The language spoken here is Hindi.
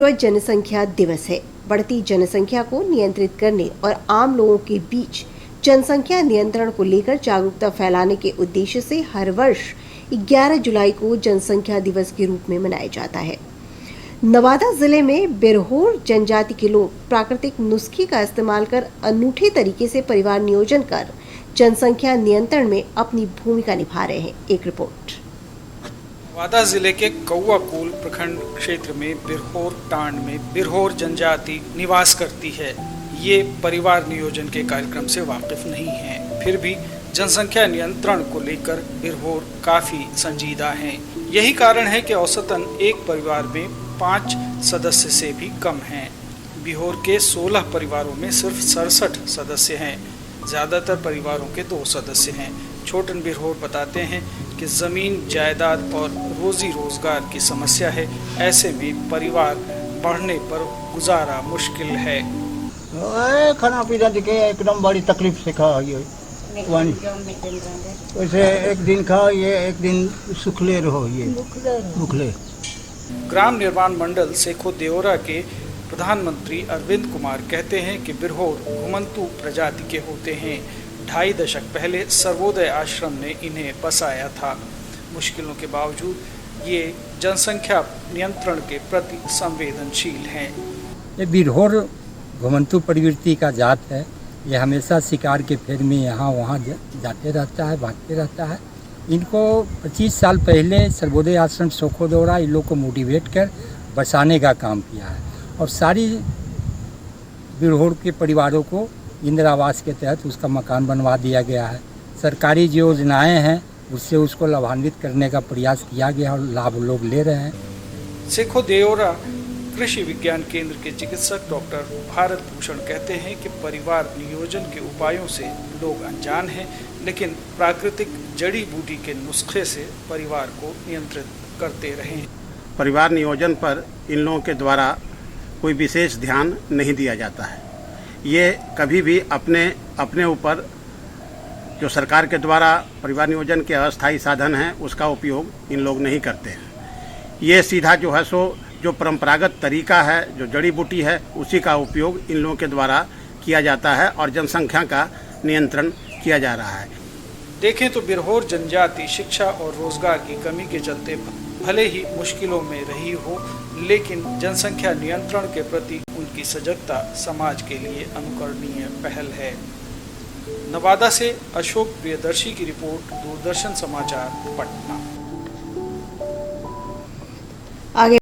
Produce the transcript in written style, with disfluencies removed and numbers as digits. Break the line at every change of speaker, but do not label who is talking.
जनसंख्या दिवस है। बढ़ती जनसंख्या को नियंत्रित करने और आम लोगों के बीच जनसंख्या नियंत्रण को लेकर जागरूकता फैलाने के उद्देश्य से हर वर्ष 11 जुलाई को जनसंख्या दिवस के रूप में मनाया जाता है। नवादा जिले में बिरहोर जनजाति के लोग प्राकृतिक नुस्खे का इस्तेमाल कर अनूठे तरीके से परिवार नियोजन कर जनसंख्या नियंत्रण में अपनी भूमिका निभा रहे हैं। एक रिपोर्ट।
नवादा जिले के कौआकोल प्रखंड क्षेत्र में बिरहोर टांड में बिरहोर जनजाति निवास करती है। ये परिवार नियोजन के कार्यक्रम से वाकिफ नहीं है, फिर भी जनसंख्या नियंत्रण को लेकर बिरहोर काफी संजीदा हैं। यही कारण है कि औसतन एक परिवार में 5 सदस्य से भी कम हैं। बिरहोर के 16 परिवारों में सिर्फ 67 सदस्य हैं। ज्यादातर परिवारों के 2 सदस्य हैं। छोटन बिरहोर बताते हैं कि जमीन जायदाद और रोजी रोजगार की समस्या है। ऐसे में परिवार बढ़ने पर गुजारा मुश्किल है।
खाना पीना दिखे एकदम बड़ी तकलीफ से खा ये वैसे एक दिन खा ये एक दिन सुखले रहो ये भूखले।
ग्राम निर्माण मंडल सेखो देओरा के प्रधानमंत्री अरविंद कुमार कहते हैं कि बिरहोर घुमंतु प्रजाति के होते हैं। 2.5 दशक पहले सर्वोदय आश्रम ने इन्हें बसाया था। मुश्किलों के बावजूद ये जनसंख्या नियंत्रण के प्रति संवेदनशील हैं।
ये बिरहोर घुमंतु प्रवृत्ति का जात है। ये हमेशा शिकार के फेर में यहाँ वहाँ जाते रहता है, भागते रहता है। इनको 25 साल पहले सर्वोदय आश्रम सेखो देओरा इन लोग को मोटिवेट कर बसाने का काम किया है और सारी बिरहोर के परिवारों को इंदिरा आवास के तहत उसका मकान बनवा दिया गया है। सरकारी जो योजनाएं हैं उससे उसको लाभान्वित करने का प्रयास किया गया और लाभ लोग ले रहे हैं।
सेखो देओरा कृषि विज्ञान केंद्र के चिकित्सक डॉक्टर भारत भूषण कहते हैं कि परिवार नियोजन के उपायों से लोग अनजान हैं, लेकिन प्राकृतिक जड़ी बूटी के नुस्खे से परिवार को नियंत्रित करते रहे।
परिवार नियोजन पर इन लोगों के द्वारा कोई विशेष ध्यान नहीं दिया जाता है। ये कभी भी अपने ऊपर जो सरकार के द्वारा परिवार नियोजन के अस्थायी साधन हैं उसका उपयोग इन लोग नहीं करते हैं। ये सीधा जो है सो जो परंपरागत तरीका है, जो जड़ी बूटी है, उसी का उपयोग इन लोगों के द्वारा किया जाता है और जनसंख्या का नियंत्रण किया जा रहा है।
देखें तो बिरहोर जनजाति शिक्षा और रोजगार की कमी के चलते भले ही मुश्किलों में रही हो, लेकिन जनसंख्या नियंत्रण के प्रति उनकी सजगता समाज के लिए अनुकरणीय पहल है। नवादा से अशोक प्रियदर्शी की रिपोर्ट, दूरदर्शन समाचार, पटना।
आगे